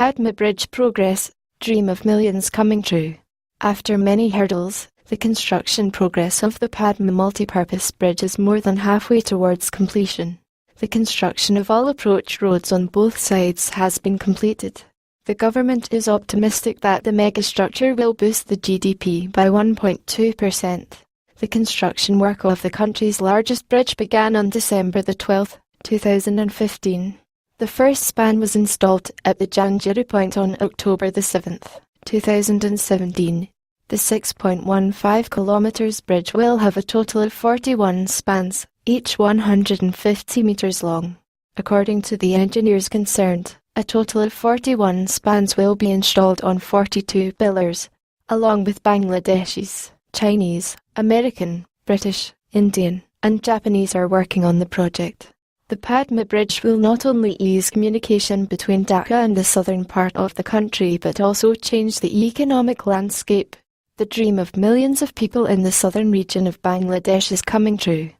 Padma Bridge progress, dream of millions coming true. After many hurdles, the construction progress of the Padma Multipurpose Bridge is more than halfway towards completion. The construction of all approach roads on both sides has been completed. The government is optimistic that the megastructure will boost the GDP by 1.2%. The construction work of the country's largest bridge began on December 12, 2015. The first span was installed at the Janjira point on October 7, 2017. The 6.15 kilometers bridge will have a total of 41 spans, each 150 meters long. According to the engineers concerned, a total of 41 spans will be installed on 42 pillars, along with Bangladeshis, Chinese, American, British, Indian, and Japanese are working on the project. The Padma Bridge will not only ease communication between Dhaka and the southern part of the country but also change the economic landscape. The dream of millions of people in the southern region of Bangladesh is coming true.